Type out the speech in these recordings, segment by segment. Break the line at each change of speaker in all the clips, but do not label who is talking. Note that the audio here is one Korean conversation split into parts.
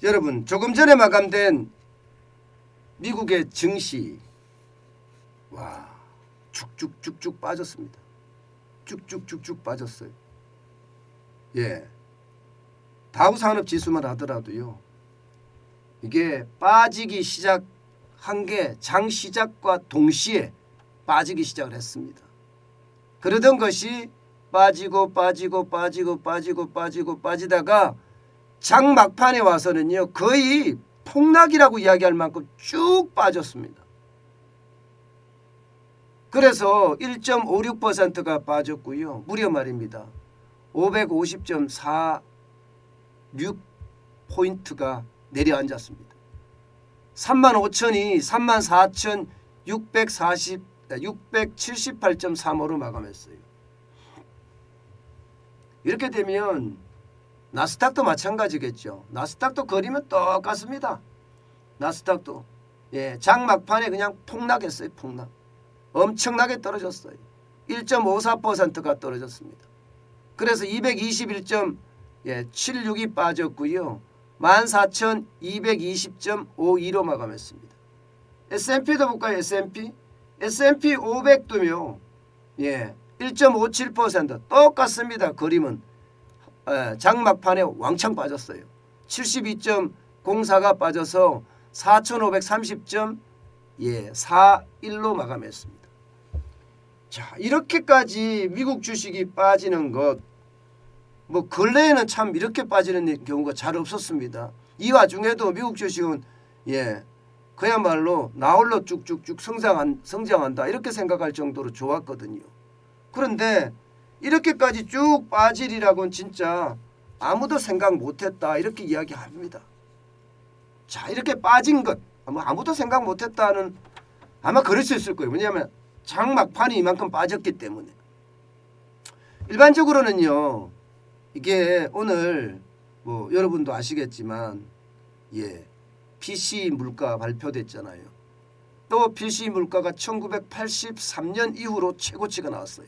여러분 조금 전에 마감된 미국의 증시 와 쭉쭉쭉쭉 빠졌습니다. 쭉쭉쭉쭉 빠졌어요. 예, 다우산업지수만 하더라도요. 이게 빠지기 시작한 게 장 시작과 동시에 빠지기 시작을 했습니다. 그러던 것이 빠지고 빠지다가 장 막판에 와서는요 거의 폭락이라고 이야기할 만큼 쭉 빠졌습니다. 그래서 1.56%가 빠졌고요. 무려 말입니다. 550.46포인트가 내려앉았습니다. 35,000이 34,678.35로 마감했어요. 이렇게 되면 나스닥도 마찬가지겠죠. 나스닥도 거리면 똑같습니다. 나스닥도 장 막판에 그냥 폭락했어요. 폭락. 엄청나게 떨어졌어요. 1.54%가 떨어졌습니다. 그래서 221.76이 빠졌고요. 14,220.52로 마감했습니다. S&P도 볼까요? S&P 500도요. 1.57% 똑같습니다. 그림은 장 막판에 왕창 빠졌어요. 72.04가 빠져서 4,530.41로 마감했습니다. 자, 이렇게까지 미국 주식이 빠지는 것, 뭐 근래에는 참 이렇게 빠지는 경우가 잘 없었습니다. 이 와중에도 미국 주식은 그야말로 나홀로 쭉쭉쭉 성장한다 이렇게 생각할 정도로 좋았거든요. 그런데 이렇게까지 쭉 빠지리라고는 진짜 아무도 생각 못했다 이렇게 이야기합니다. 자, 이렇게 빠진 것 아무도 생각 못했다는 아마 그럴 수 있을 거예요. 왜냐하면 장 막판이 이만큼 빠졌기 때문에. 일반적으로는요. 이게 오늘 뭐 여러분도 아시겠지만 PC 물가 발표됐잖아요. 또 PC 물가가 1983년 이후로 최고치가 나왔어요.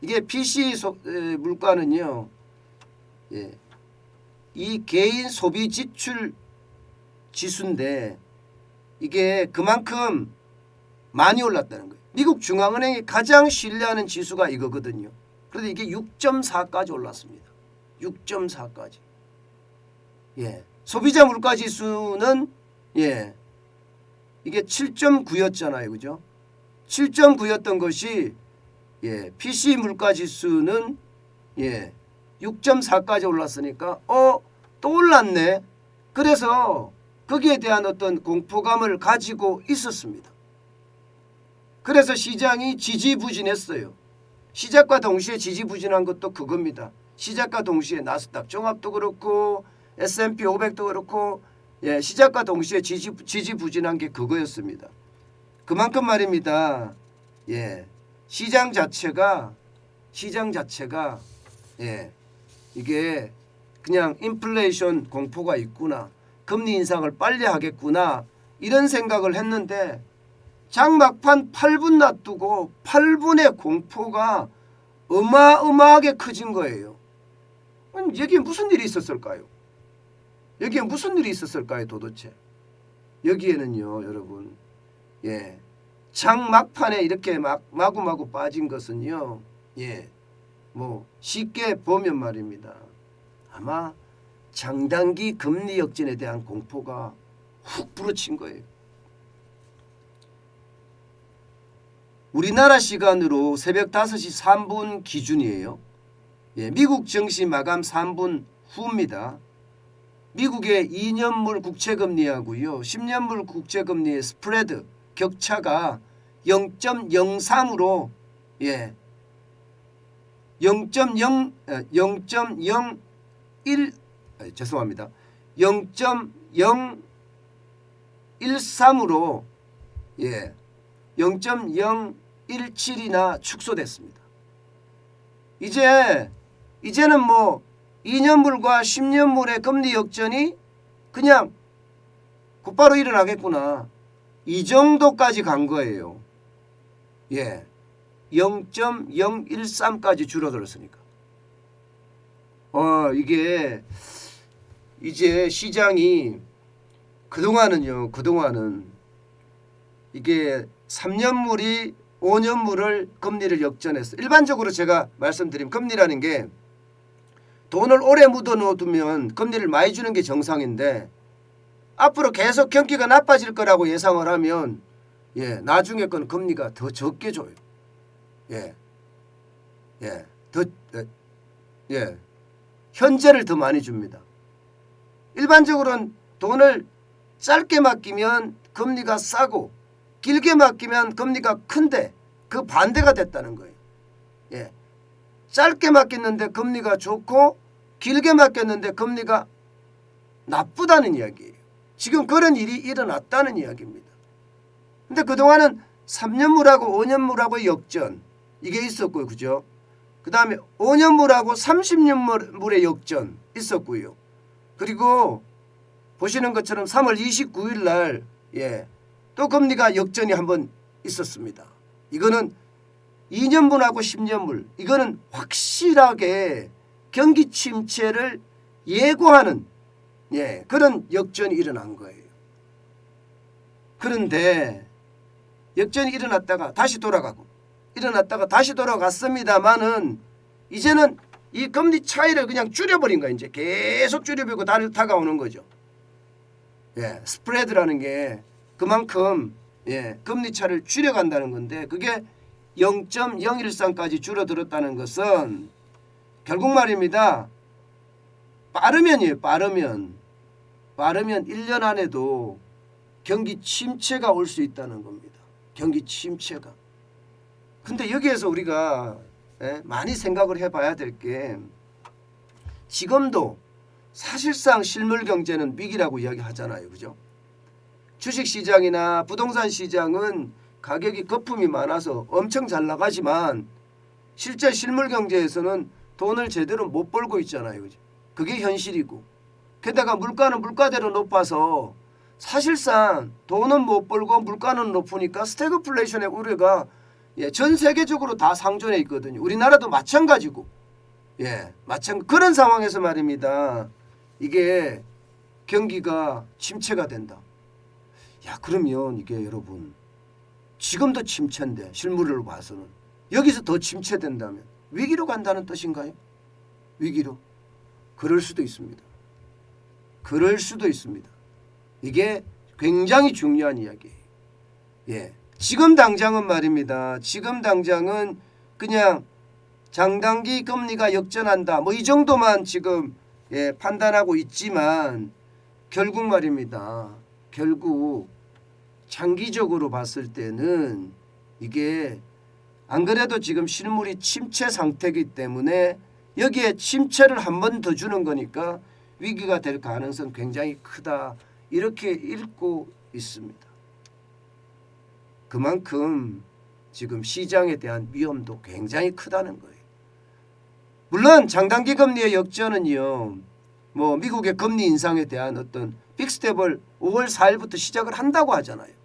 이게 PC 물가는요. 이 개인 소비 지출 지수인데 이게 그만큼 많이 올랐다는 거예요. 미국 중앙은행이 가장 신뢰하는 지수가 이거거든요. 그런데 이게 6.4까지 올랐습니다. 6.4까지. 소비자 물가 지수는 이게 7.9였잖아요. 그죠? 7.9였던 것이 PC 물가 지수는 6.4까지 올랐으니까 또 올랐네. 그래서 거기에 대한 어떤 공포감을 가지고 있었습니다. 그래서 시장이 지지부진했어요. 시작과 동시에 지지부진한 것도 그겁니다. 시작과 동시에 나스닥 종합도 그렇고 S&P 500도 그렇고 시작과 동시에 지지부진한 게 그거였습니다. 그만큼 말입니다. 시장 자체가 이게 그냥 인플레이션 공포가 있구나. 금리 인상을 빨리 하겠구나. 이런 생각을 했는데 장 막판 8분 놔두고 8분의 공포가 어마어마하게 커진 거예요. 여기에 무슨 일이 있었을까요? 여기에 무슨 일이 있었을까요 도대체? 여기에는요 여러분 장 막판에 이렇게 마구마구 빠진 것은요 뭐 쉽게 보면 말입니다. 아마 장단기 금리 역전에 대한 공포가 훅 불어친 거예요. 우리나라 시간으로 새벽 5시 3분 기준이에요. 미국 증시 마감 3분 후입니다. 미국의 2년물 국채금리하고요 10년물 국채금리의 스프레드 격차가 0.03으로 0.01 죄송합니다. 0.013으로 0.017이나 축소됐습니다. 이제는 뭐 2년물과 10년물의 금리 역전이 그냥 곧바로 일어나겠구나. 이 정도까지 간 거예요. 0.013까지 줄어들었으니까. 이게 이제 시장이 그동안은 이게 3년물이 5년물을 금리를 역전했어. 일반적으로 제가 말씀드린 금리라는 게 돈을 오래 묻어 놓으면 금리를 많이 주는 게 정상인데 앞으로 계속 경기가 나빠질 거라고 예상을 하면 나중에 건 금리가 더 적게 줘요. 현재를 더 많이 줍니다. 일반적으로는 돈을 짧게 맡기면 금리가 싸고 길게 맡기면 금리가 큰데 그 반대가 됐다는 거예요. 짧게 맡겼는데 금리가 좋고 길게 맡겼는데 금리가 나쁘다는 이야기예요. 지금 그런 일이 일어났다는 이야기입니다. 근데 그동안은 3년물하고 5년물하고 역전 이게 있었고요. 그죠? 그 다음에 5년물하고 30년물의 역전 있었고요. 그리고 보시는 것처럼 3월 29일 날 또 금리가 역전이 한번 있었습니다. 이거는 2년물하고 10년물 이거는 확실하게 경기 침체를 예고하는 그런 역전이 일어난 거예요. 그런데 역전이 일어났다가 다시 돌아가고 일어났다가 다시 돌아갔습니다만은 이제는 이 금리 차이를 그냥 줄여버린 거예요. 이제 계속 줄여버리고 다가오는 거죠. 스프레드라는 게 그만큼 금리 차를 줄여간다는 건데 그게 0.013까지 줄어들었다는 것은 결국 말입니다. 빠르면 1년 안에도 경기 침체가 올 수 있다는 겁니다. 경기 침체가. 근데 여기에서 우리가 많이 생각을 해봐야 될 게 지금도 사실상 실물 경제는 위기라고 이야기하잖아요. 그죠? 주식시장이나 부동산 시장은 가격이 거품이 많아서 엄청 잘 나가지만 실제 실물 경제에서는 돈을 제대로 못 벌고 있잖아요. 그죠? 그게 현실이고 게다가 물가는 물가대로 높아서 사실상 돈은 못 벌고 물가는 높으니까 스태그플레이션의 우려가 전 세계적으로 다 상존해 있거든요. 우리나라도 마찬가지고 그런 상황에서 말입니다. 이게 경기가 침체가 된다. 그러면 이게 여러분 지금도 침체인데 실물을 봐서는 여기서 더 침체된다면 위기로 간다는 뜻인가요? 위기로? 그럴 수도 있습니다. 이게 굉장히 중요한 이야기예요. 지금 당장은 말입니다. 지금 당장은 그냥 장단기 금리가 역전한다. 이 정도만 지금 판단하고 있지만 결국 말입니다. 결국 장기적으로 봤을 때는 이게 안 그래도 지금 실물이 침체 상태이기 때문에 여기에 침체를 한 번 더 주는 거니까 위기가 될 가능성 굉장히 크다. 이렇게 읽고 있습니다. 그만큼 지금 시장에 대한 위험도 굉장히 크다는 거예요. 물론 장단기 금리의 역전은요. 미국의 금리 인상에 대한 어떤 빅스텝을 5월 4일부터 시작을 한다고 하잖아요.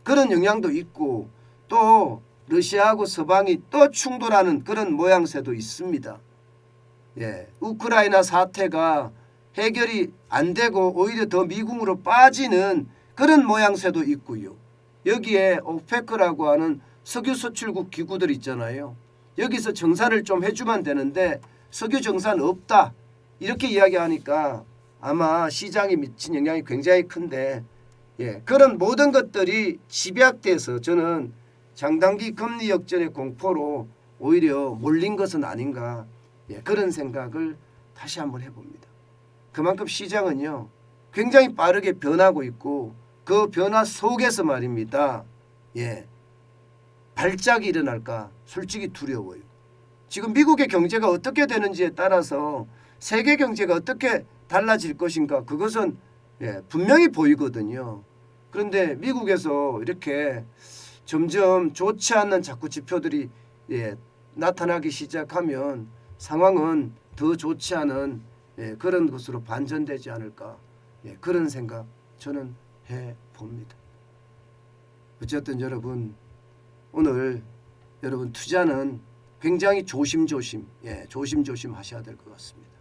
그런 영향도 있고 또 러시아하고 서방이 또 충돌하는 그런 모양새도 있습니다. 우크라이나 사태가 해결이 안 되고 오히려 더 미궁으로 빠지는 그런 모양새도 있고요. 여기에 오페크라고 하는 석유 수출국 기구들 있잖아요. 여기서 정산을 좀 해주면 되는데 석유 정산 없다. 이렇게 이야기하니까 아마 시장에 미친 영향이 굉장히 큰데 그런 모든 것들이 집약돼서 저는 장단기 금리 역전의 공포로 오히려 몰린 것은 아닌가 그런 생각을 다시 한번 해봅니다. 그만큼 시장은요 굉장히 빠르게 변하고 있고 그 변화 속에서 말입니다. 발작이 일어날까 솔직히 두려워요. 지금 미국의 경제가 어떻게 되는지에 따라서 세계 경제가 어떻게 달라질 것인가 그것은 분명히 보이거든요. 그런데 미국에서 이렇게 점점 좋지 않는 자꾸 지표들이 나타나기 시작하면 상황은 더 좋지 않은 그런 것으로 반전되지 않을까 그런 생각 저는 해봅니다. 어쨌든 여러분 오늘 여러분 투자는 굉장히 조심조심 하셔야 될 것 같습니다.